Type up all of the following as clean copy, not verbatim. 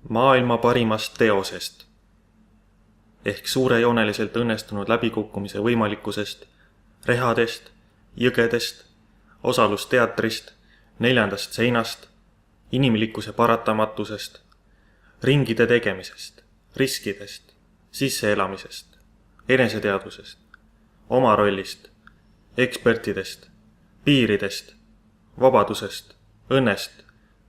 maailma parimast teosest ehk suurejooneliselt õnnestunud läbikukkumise võimalikkusest, rehadest, jõgedest, osalusteatrist, neljandast seinast, inimlikkuse paratamatusest, ringide tegemisest, riskidest, sisseelamisest, eneseteadvusest, oma rollist, ekspertidest, piiridest, vabadusest, õnnest,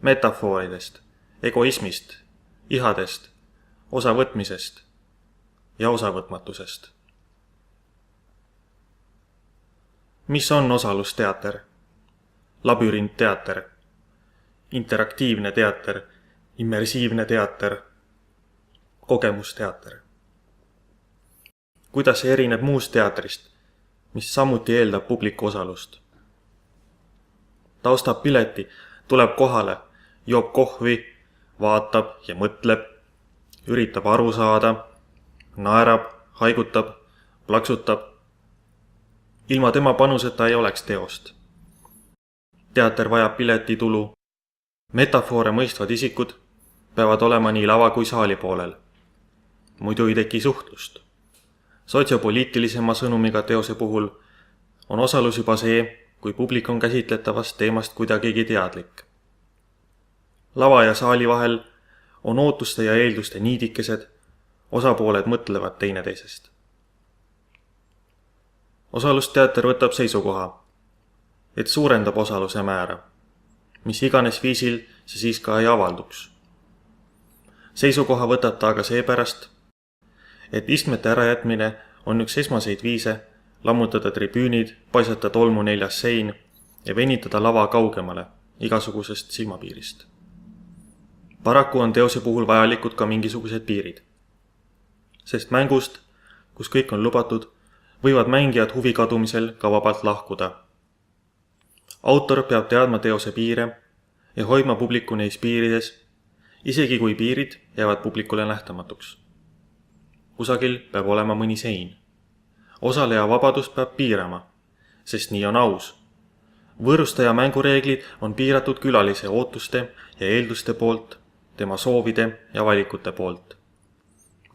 metafooridest, egoismist, ihadest, osavõtmisest ja osavõtmatusest. Mis on osalusteater? Labürintteater, interaktiivne teater, immersiivne teater, kogemusteater. Kuidas see erineb muust teatrist, mis samuti eeldab publiku osalust? Ta ostab pileti, tuleb kohale, joob kohvi, vaatab ja mõtleb, üritab aru saada, naerab, haigutab, plaksutab. Ilma tema panuseta ei oleks teost. Teater vajab piletitulu. Metafoore mõistvad isikud peavad olema nii lava kui saali poolel. Muidu ei teki suhtlust. Sotsiopoliitilisema sõnumiga teose puhul on osalus juba see, kui publik on käsitletavast teemast kuidagigi teadlik. Lava ja saali vahel on ootuste ja eelduste niidikesed, osapooled mõtlevad teineteisest. Osalusteater võtab seisukoha, et suurendab osaluse määra, mis iganes viisil see siis ka ei avalduks. Seisukoha võtab ta aga seepärast, et istmete ärajätmine on üks esmaseid viise lammutada tribüünid, paisata tolmu neljas sein ja venitada lava kaugemale igasugusest silmapiirist. Paraku on teose puhul vajalikud ka mingisugused piirid. Sest mängust, kus kõik on lubatud, võivad mängijad huvi kadumisel ka vabalt lahkuda. Autor peab teadma teose piire ja hoidma publiku neis piirides, isegi kui piirid jäävad publikule nähtamatuks. Kusagil peab olema mõni sein. Osaleja vabadust peab piirama, sest nii on aus. Võõrustaja mängureeglid on piiratud külalise ootuste ja eelduste poolt, tema soovide ja valikute poolt.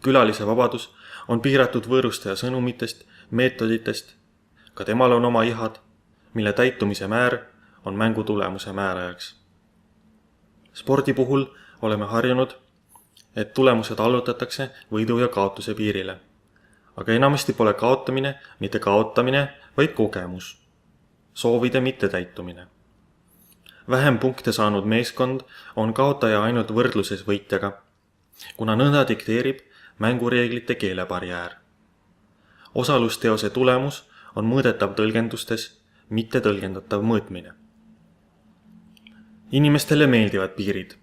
Külalise vabadus on piiratud võõrustaja sõnumitest, meetoditest, ka temal on oma ihad, mille täitumise määr on mängu tulemuse määrajaks. Spordi puhul oleme harjunud, et tulemused allutatakse võidu ja kaotuse piirile. Aga enamasti pole kaotamine mitte kaotamine, vaid kogemus. Soovide mittetäitumine. Vähem punkte saanud meeskond on kaotaja ainult võrdluses võitjaga, kuna nõnda dikteerib mängureeglite keelebarjäär. Osalusteose tulemus on mõõdetav tõlgendustes, mitte tõlgendatav mõõtmine. Inimestele meeldivad piirid.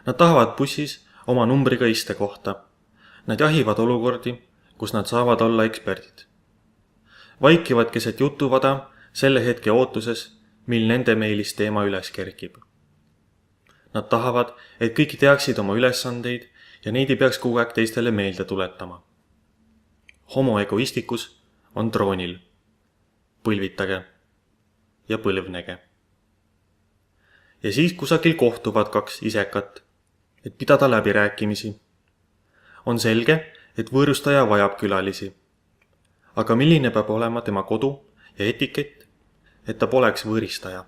Nad tahavad bussis oma numbriga iste kohta. Nad jahivad olukordi, kus nad saavad olla eksperdid. Vaikivad keset jutuvada selle hetke ootuses, mil nende meilis teema üles kerkib. Nad tahavad, et kõik teaksid oma ülesandeid ja neid ei peaks kogu aeg teistele meelde tuletama. Homo egoistikus on troonil. Põlvitage ja põlvnege. Ja siis kusagil kohtuvad kaks isekat, et pidada läbirääkimisi. On selge, et võõrustaja vajab külalisi. Aga milline peab olema tema kodu ja etikett, et ta poleks võõristaja?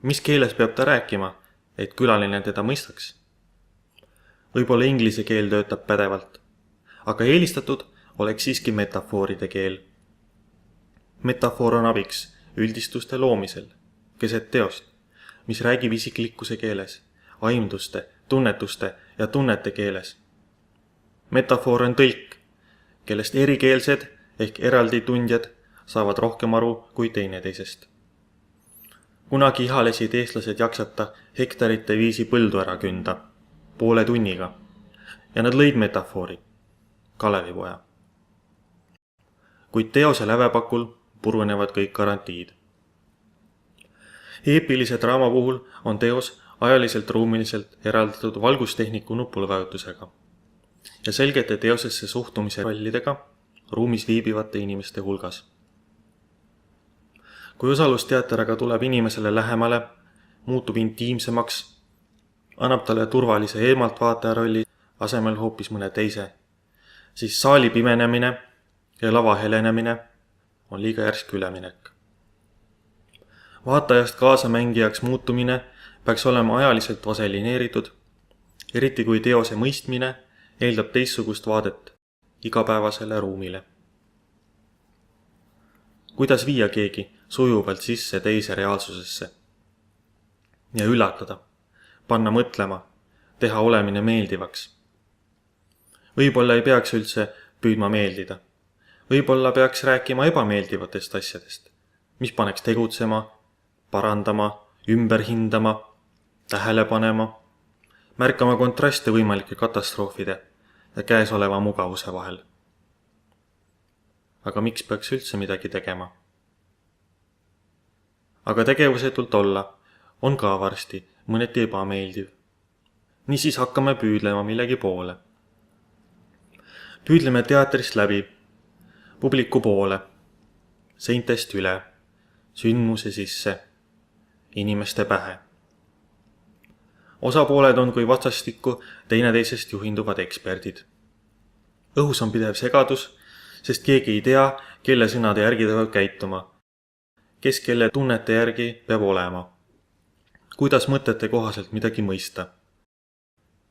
Mis keeles peab ta rääkima, et külaline teda mõistaks? Võib-olla inglise keel töötab pädevalt, aga eelistatud oleks siiski metafooride keel. Metafoor on abiks üldistuste loomisel, keset teost, mis räägib isiklikkuse keeles, aimduste, tunnetuste ja tunnete keeles. Metafoor on tõlk, kellest erikeelsed ehk eraldi tundjad saavad rohkem aru kui teineteisest. Kunagi ihalesid eestlased jaksata hektarite viisi põldu ära künda, poole tunniga, ja nad lõid metafoori, Kalevipoja. Kuid teose lävepakul purunevad kõik garantiid. Eepilise draama puhul on teos ajaliselt ruumiliselt eraldatud valgustehniku nupulvajutusega ja selgete teosesse suhtumise rollidega ruumis viibivate inimeste hulgas. Kui osalusteater aga tuleb inimesele lähemale, muutub intiimsemaks, annab talle turvalise eemaltvaataja rolli asemel hoopis mõne teise, siis saali pimenemine ja lava helenemine on liiga järsk üleminek. Vaatajast kaasamängijaks muutumine peaks olema ajaliselt vaselineeritud, eriti kui teose mõistmine eeldab teistsugust vaadet igapäevasele ruumile. Kuidas viia keegi sujuvalt sisse teise reaalsusesse ja üllatada, panna mõtlema, teha olemine meeldivaks? Võib-olla ei peaks üldse püüdma meeldida. Võib-olla peaks rääkima ebameeldivatest asjadest, mis paneks tegutsema, parandama, ümber hindama, tähele panema, märkama kontraste võimalike katastroofide ja käesoleva mugavuse vahel. Aga miks peaks üldse midagi tegema? Aga tegevusetult olla on ka varsti mõneti ebameeldiv. Niisiis hakkame püüdlema millegi poole. Püüdleme teatrist läbi, publiku poole, seintest üle, sündmuse sisse, inimeste pähe. Osapooled on kui vastastikku teineteisest juhinduvad eksperdid. Õhus on pidev segadus, sest keegi ei tea, kelle sõnade järgi ta peab käituma, kes kelle tunnete järgi peab olema, kuidas mõtete kohaselt midagi mõista,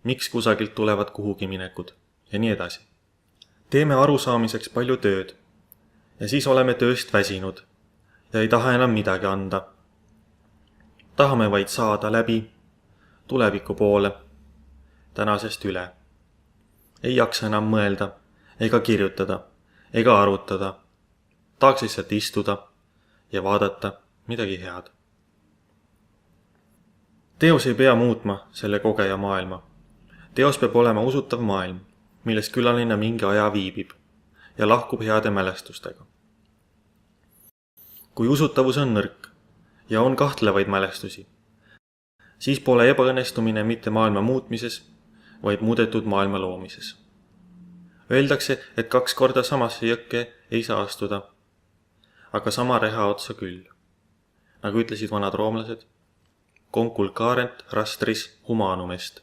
miks kusagilt tulevad kuhugi minekud ja nii edasi. Teeme arusaamiseks palju tööd ja siis oleme tööst väsinud ja ei taha enam midagi anda. Tahame vaid saada läbi, tuleviku poole, tänasest üle. Ei jaksa enam mõelda, ega kirjutada, ega arutada. Tahaks lihtsalt istuda ja vaadata midagi head. Teos ei pea muutma selle kogeja maailma. Teos peab olema usutav maailm, milles külaline mingi aja viibib ja lahkub heade mälestustega. Kui usutavus on nõrk ja on kahtlevaid mälestusi, siis pole ebaõnnestumine mitte maailma muutmises, vaid muudetud maailma loomises. Öeldakse, et 2 korda samasse jõkke ei saa astuda, aga sama reha otsa küll. Nagu ütlesid vanad roomlased, conculcarent rastris humanum est.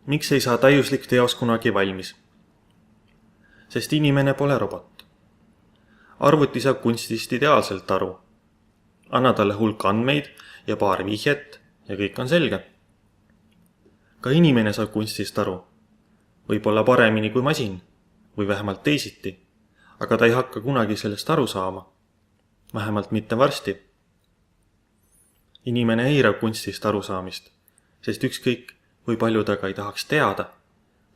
Miks ei saa täiuslik teos kunagi valmis? Sest inimene pole robot. Arvuti saab kunstist ideaalselt aru. Anna talle hulk andmeid ja paar vihjet ja kõik on selge. Ka inimene saab kunstist aru. Võib-olla paremini kui masin või vähemalt teisiti, aga ta ei hakka kunagi sellest aru saama. Vähemalt mitte varsti. Inimene eirab kunstist arusaamist, sest ükskõik või palju ta ka ei tahaks teada,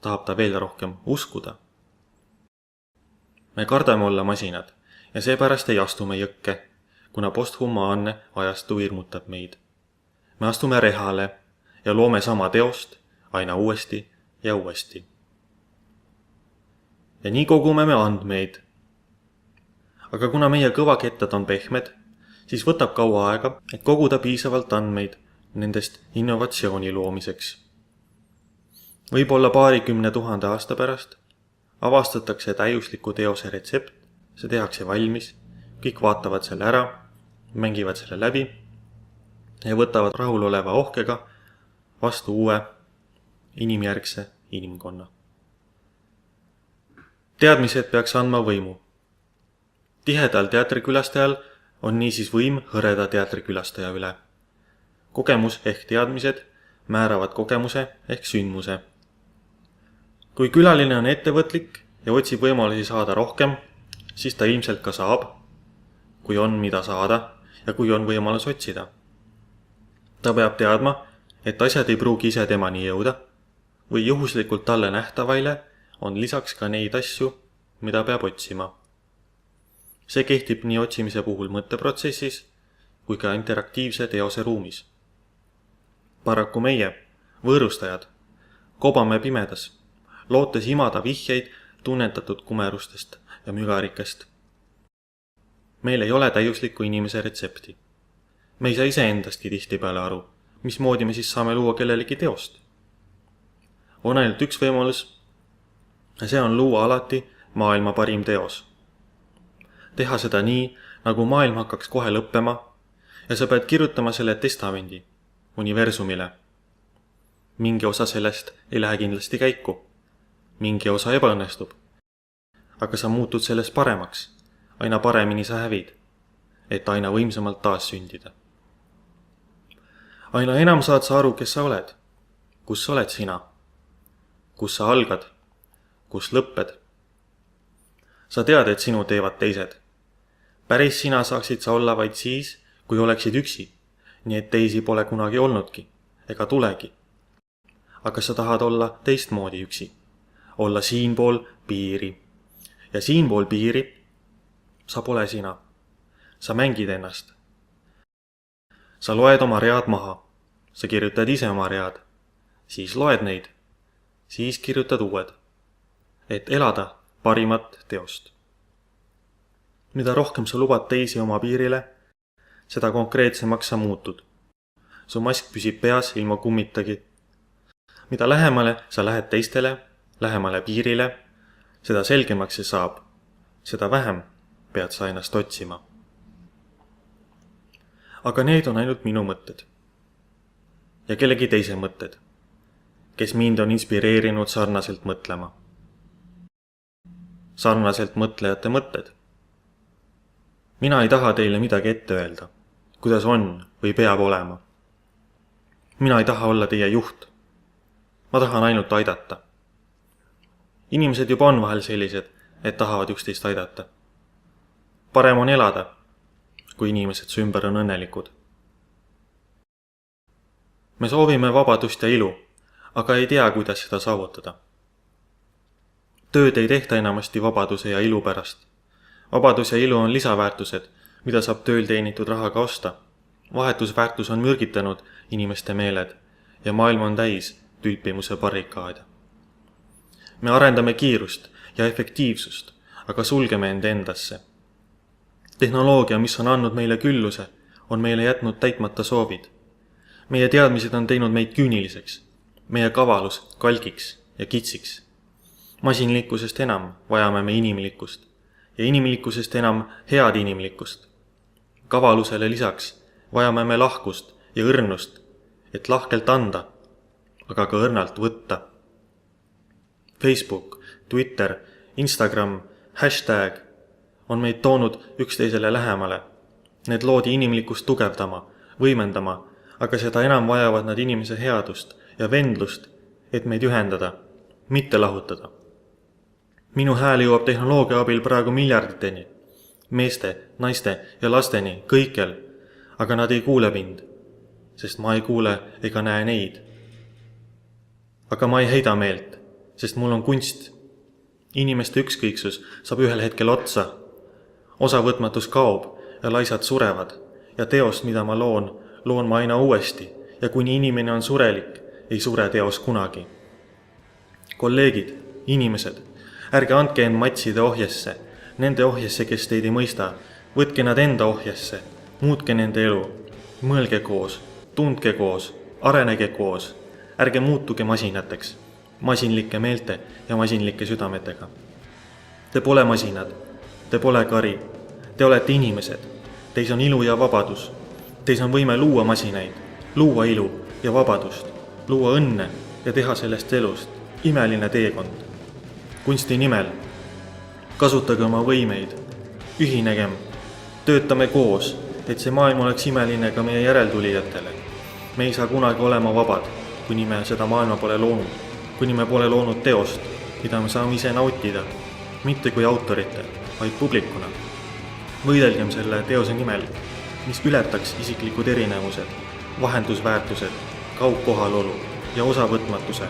tahab ta veel rohkem uskuda. Me kardame olla masinad ja seepärast ei astume jõkke, kuna posthumaanne ajastu hirmutab meid. Me astume rehale ja loome sama teost aina uuesti ja uuesti. Ja nii kogume me andmeid. Aga kuna meie kõvakettad on pehmed, siis võtab kaua aega, et koguda piisavalt andmeid nendest innovatsiooni loomiseks. Võib-olla 20 000 aasta pärast avastatakse täiusliku teose retsept, see tehakse valmis, kõik vaatavad selle ära, mängivad selle läbi ja võtavad rahuloleva ohkega vastu uue inimjärgse inimkonna. Teadmised peaks andma võimu. Tihedal teatrikülastajal on niisiis võim hõreda teatrikülastaja üle. Kogemus ehk teadmised määravad kogemuse ehk sündmuse. Kui külaline on ettevõtlik ja otsib võimalusi saada rohkem, siis ta ilmselt ka saab, kui on mida saada ja kui on võimalus otsida. Ta peab teadma, et asjad ei pruugi ise temani jõuda või juhuslikult talle nähtavaile on lisaks ka neid asju, mida peab otsima. See kehtib nii otsimise puhul mõtteprotsessis kui ka interaktiivse teose ruumis. Paraku meie, võõrustajad, kobame pimedas, lootes imada vihjeid tunnetatud kumerustest ja mügarikest. Meil ei ole täiusliku inimese retsepti. Me ei saa iseendastki tihtipeale aru, mismoodi me siis saame luua kellelegi teost. On ainult üks võimalus ja see on luua alati maailma parim teos. Teha seda nii, nagu maailm hakkaks kohe lõppema ja sa pead kirjutama selle testamendi universumile, Mingi osa sellest ei lähe kindlasti käiku. Mingi osa ebaõnnestub. Aga sa muutud sellest paremaks. Aina paremini sa hävid, et aina võimsamalt taas sündida. Aina enam saad sa aru, kes sa oled. Kus sa oled sina? Kus sa algad? Kus lõpped? Sa tead, et sinu teevad teised. Päris sina saaksid sa olla vaid siis, kui oleksid üksi, nii et teisi pole kunagi olnudki, ega tulegi. Aga sa tahad olla teistmoodi üksi, olla siinpool piiri. Ja siinpool piiri sa pole sina. Sa mängid ennast. Sa loed oma read maha, sa kirjutad ise oma read, siis loed neid, siis kirjutad uued, et elada parimat teost. Mida rohkem sa lubad teisi oma piirile, seda konkreetsemaks sa muutud. Su mask püsib peas ilma kummitagi. Mida lähemale sa lähed teistele, lähemale piirile, seda selgemaks see saab, seda vähem pead sa ennast otsima. Aga need on ainult minu mõtted. Ja kellegi teise mõtted, kes mind on inspireerinud sarnaselt mõtlema. Sarnaselt mõtlejate mõtted. Mina ei taha teile midagi ette öelda, kuidas on või peab olema. Mina ei taha olla teie juht. Ma tahan ainult aidata. Inimesed juba on vahel sellised, et tahavad üksteist aidata. Parem on elada, kui inimesed su ümber on õnnelikud. Me soovime vabadust ja ilu, aga ei tea, kuidas seda saavutada. Tööd ei tehta enamasti vabaduse ja ilu pärast. Vabadus ja ilu on lisaväärtused, mida saab tööl teenitud rahaga osta. Vahetusväärtus on mürgitanud inimeste meeled ja maailm on täis tülpimuse barrikaade. Me arendame kiirust ja efektiivsust, aga sulgeme end endasse. Tehnoloogia, mis on andnud meile külluse, on meile jätnud täitmata soovid. Meie teadmised on teinud meid küüniliseks, meie kavalus kalgiks ja kitsiks. Masinlikkusest enam vajame me inimlikkust ja inimlikkusest enam head inimlikkust. Kavalusele lisaks vajame me lahkust ja õrnust, et lahkelt anda, aga ka õrnalt võtta. Facebook, Twitter, Instagram, hashtag on meid toonud üksteisele lähemale. Need loodi inimlikkust tugevdama, võimendama, aga seda enam vajavad nad inimese headust ja vendlust, et meid ühendada, mitte lahutada. Minu hääl jõuab tehnoloogia abil praegu miljarditeni, meeste, naiste ja lasteni, kõikjal, aga nad ei kuule mind, sest ma ei kuule ega näe neid. Aga ma ei heida meelt, sest mul on kunst. Inimeste ükskõiksus saab ühel hetkel otsa. Osavõtmatus kaob ja laisad surevad ja teost, mida ma loon ma aina uuesti ja kuni inimene on surelik, ei sure teos kunagi. Kolleegid, inimesed, ärge andke end matside ohjesse, nende ohjesse, kes teid ei mõista. Võtke nad enda ohjesse, muutke nende elu, mõelge koos, tundke koos, arenege koos. Ärge muutuge masinateks, masinlike meelte ja masinlike südametega. Te pole masinad, te pole kari, te olete inimesed, teis on ilu ja vabadus. Teis on võime luua masinaid, luua ilu ja vabadust, luua õnne ja teha sellest elust imeline teekond. Kunsti nimel kasutage oma võimeid, ühinegem, töötame koos, et see maailm oleks imeline ka meie järeltulijatele. Me ei saa kunagi olema vabad, kuni me seda maailma pole loonud, kuni me pole loonud teost, mida me saame ise nautida, mitte kui autorite, vaid publikuna. Võidelgem selle teose nimel, mis ületaks isiklikud erinevused, vahendusväärtused, kaugkohalolu ja osavõtmatuse.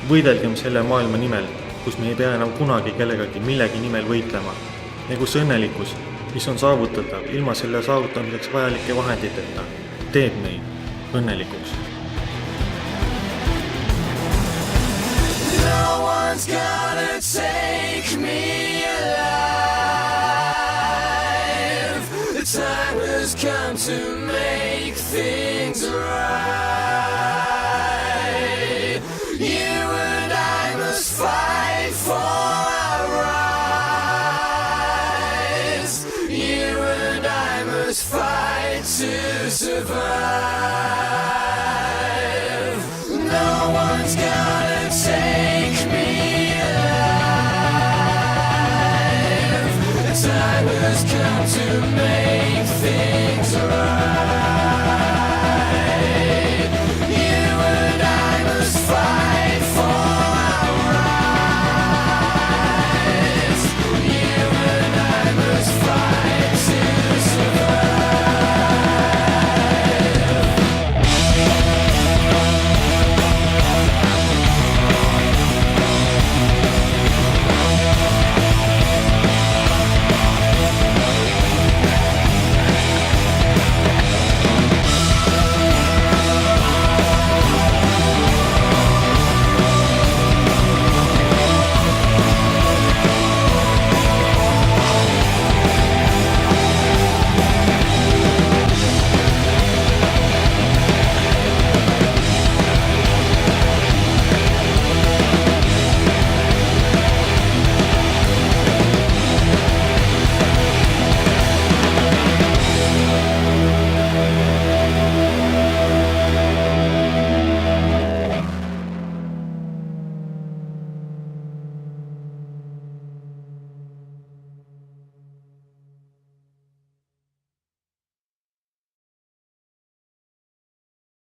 Võidelgem selle maailma nimel, kus me ei pea enam kunagi kellegagi millegi nimel võitlema, ja kus õnnelikkus, mis on saavutatav ilma selle saavutamiseks vajalike vahenditeta, teeb meid õnnelikuks. No one's gonna take me alive. The time has come to make things right. You and I must fight for our rights. You and I must fight to survive.